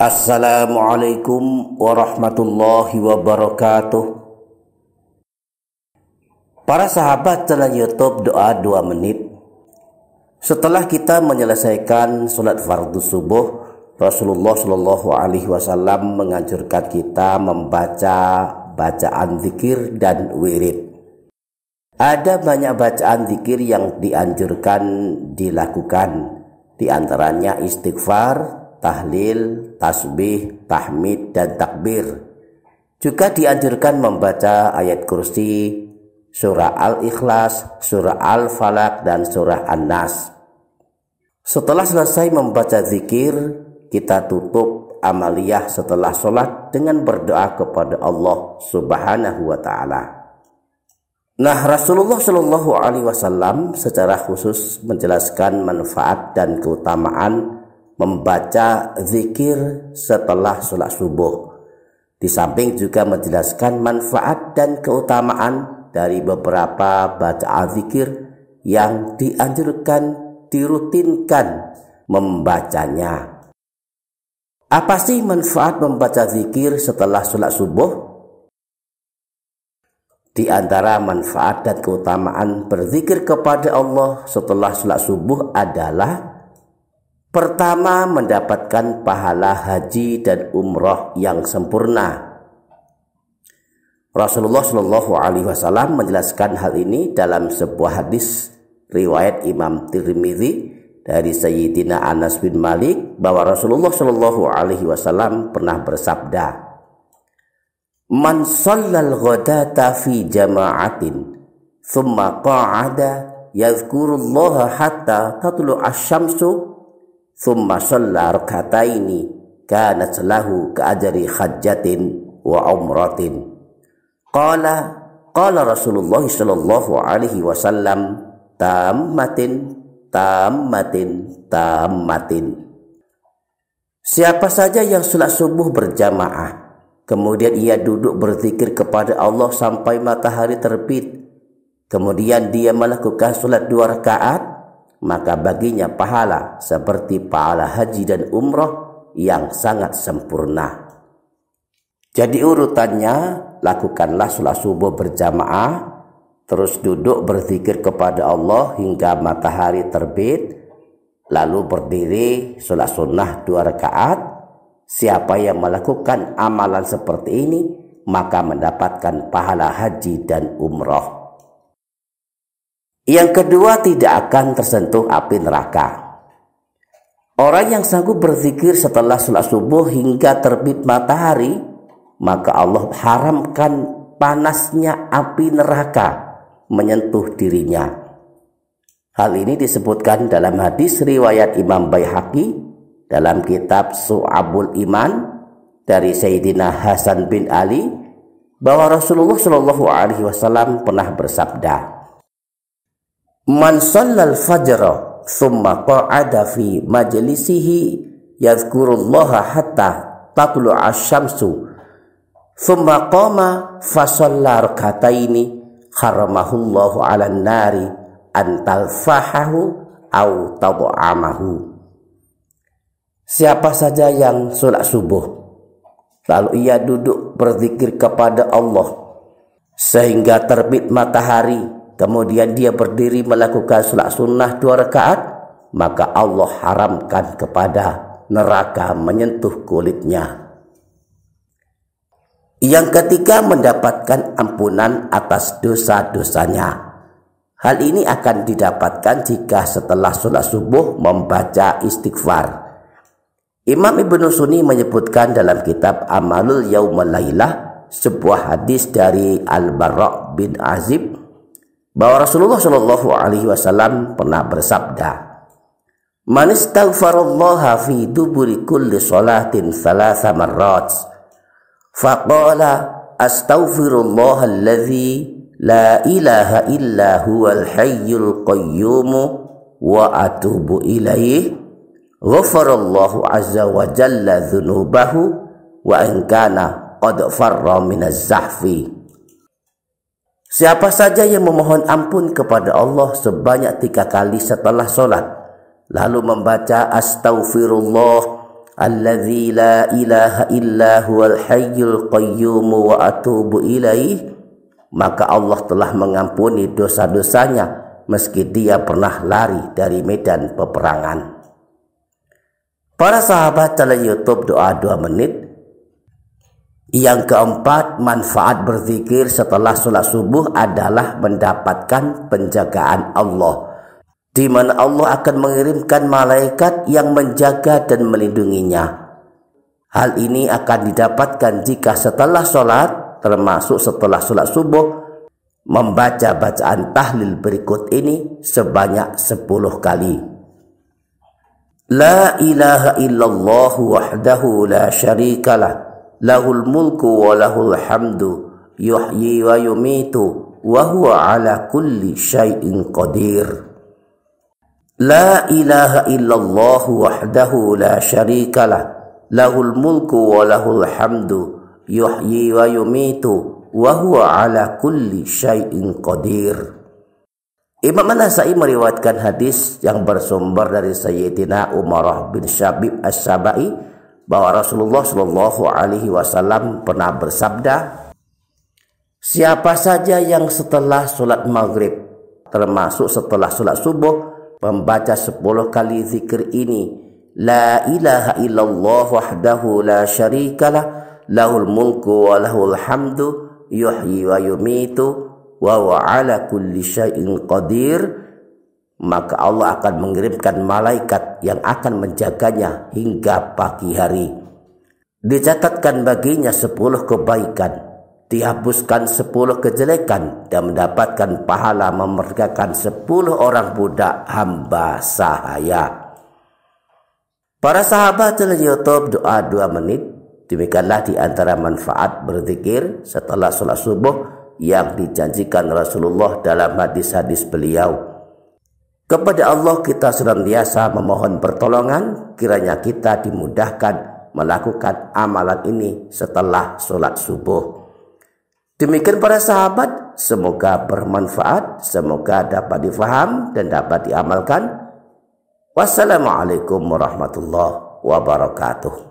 Assalamualaikum warahmatullahi wabarakatuh. Para sahabat channel YouTube Doa 2 Menit. Setelah kita menyelesaikan sholat fardu subuh, Rasulullah Shallallahu Alaihi Wasallam menganjurkan kita membaca bacaan zikir dan wirid. Ada banyak bacaan zikir yang dianjurkan dilakukan, di antaranya istighfar, tahlil, tasbih, tahmid, dan takbir. Juga dianjurkan membaca ayat kursi, surah Al-Ikhlas, surah Al-Falaq, dan surah An-Nas. Setelah selesai membaca zikir, kita tutup amaliyah setelah sholat dengan berdoa kepada Allah Subhanahu wa Ta'ala. Nah, Rasulullah Shallallahu Alaihi Wasallam secara khusus menjelaskan manfaat dan keutamaan membaca zikir setelah sholat subuh. Di samping juga menjelaskan manfaat dan keutamaan dari beberapa bacaan zikir yang dianjurkan dirutinkan membacanya. Apa sih manfaat membaca zikir setelah sholat subuh? Di antara manfaat dan keutamaan berzikir kepada Allah setelah sholat subuh adalah: pertama, mendapatkan pahala haji dan umroh yang sempurna. Rasulullah Shallallahu Alaihi Wasallam menjelaskan hal ini dalam sebuah hadis riwayat Imam Tirmidzi dari Sayyidina Anas bin Malik, bahwa Rasulullah Shallallahu Alaihi Wasallam pernah bersabda, "Man shallal ghadata fi jama'atin, thumma qa'ada yadhkurullaha hatta tatlu'a asy-syamsu, thumma shalla rak'ataini, kanat lahu ka'ajri hajjatin wa umratin." Qala Rasulullah sallallahu alaihi wasallam, tammatin. Siapa saja yang sholat subuh berjamaah, kemudian ia duduk berzikir kepada Allah sampai matahari terbit, kemudian dia melakukan sholat 2 rakaat, maka baginya pahala seperti pahala haji dan umroh yang sangat sempurna. Jadi urutannya, lakukanlah sholat subuh berjamaah, terus duduk berzikir kepada Allah hingga matahari terbit, lalu berdiri sholat sunnah 2 rakaat. Siapa yang melakukan amalan seperti ini, maka mendapatkan pahala haji dan umroh. Yang kedua, tidak akan tersentuh api neraka. Orang yang sanggup berzikir setelah sholat subuh hingga terbit matahari, maka Allah haramkan panasnya api neraka menyentuh dirinya. Hal ini disebutkan dalam hadis riwayat Imam Baihaqi dalam kitab Syu'abul Iman dari Sayyidina Hasan bin Ali, bahwa Rasulullah Shallallahu Alaihi Wasallam pernah bersabda, "Man shallal fajra thumma qa'ada fi majlisihi yadhkurullaha hatta tatlu'a asy-syamsu, thumma qama fa shalla rak'ataini, haramahullahu 'alan nari an talfahahu aw tad'amahu." Siapa saja yang sholat subuh, lalu ia duduk berzikir kepada Allah sehingga terbit matahari, kemudian dia berdiri melakukan sholat sunnah 2 rakaat, maka Allah haramkan kepada neraka menyentuh kulitnya. Yang ketiga, mendapatkan ampunan atas dosa-dosanya. Hal ini akan didapatkan jika setelah sholat subuh membaca istighfar. Imam Ibnu Sunni menyebutkan dalam kitab Amalul Yaum wal Lailah sebuah hadis dari Al-Barra bin Azib, bahwa Rasulullah Shallallahu Alaihi Wasallam pernah bersabda, "Man istaghfarallaha fi duburi kulli salatin 3 marrat, faqala astaghfirullahalladzi la ilaha illa huwal hayyul qayyum wa atubu ilaih, ghafarallahu azza wa jalla dzunubahu wa in kana qad farra minaz zahfi." Siapa saja yang memohon ampun kepada Allah sebanyak 3 kali setelah sholat, lalu membaca astaghfirullah, Allazi la ilaha illa huwal hayyul qayyum wa atubu ilaih, maka Allah telah mengampuni dosa-dosanya meski dia pernah lari dari medan peperangan. Para sahabat channel YouTube Doa 2 Menit. Yang keempat, manfaat berzikir setelah sholat subuh adalah mendapatkan penjagaan Allah, di mana Allah akan mengirimkan malaikat yang menjaga dan melindunginya. Hal ini akan didapatkan jika setelah sholat, termasuk setelah sholat subuh, membaca bacaan tahlil berikut ini sebanyak 10 kali. La ilaha illallah wahdahu la syarikalah, lahul mulku wa lahul hamdu, yuhyi wa yumitu, wa huwa ala kulli syai'in qadir. La ilaha illallah wahdahu la syarikalah, lahul mulku wa lahul hamdu, yuhyi wa yumitu, wa huwa ala kulli syai'in qadir. Imam An-Nasa'i meriwayatkan hadis yang bersumber dari Sayyidina Umar bin Syabib As-Sabai bahwa Rasulullah Shallallahu Alaihi Wasallam pernah bersabda, siapa saja yang setelah sholat maghrib, termasuk setelah sholat subuh, membaca 10 kali zikir ini, la ilaha illallah wahdahu la syarikalah, lahul mulku wa lahul hamdu, yuhyi wa yumitu, wa huwa ala kulli syai'in qadir, maka Allah akan mengirimkan malaikat yang akan menjaganya hingga pagi hari. Dicatatkan baginya 10 kebaikan, dihapuskan 10 kejelekan, dan mendapatkan pahala memerdekakan 10 orang budak hamba sahaya. Para sahabat channel YouTube Doa 2 Menit, demikianlah di antara manfaat berzikir setelah sholat subuh yang dijanjikan Rasulullah dalam hadis-hadis beliau. Kepada Allah kita senantiasa memohon pertolongan, kiranya kita dimudahkan melakukan amalan ini setelah sholat subuh. Demikian para sahabat, semoga bermanfaat, semoga dapat difaham dan dapat diamalkan. Wassalamualaikum warahmatullahi wabarakatuh.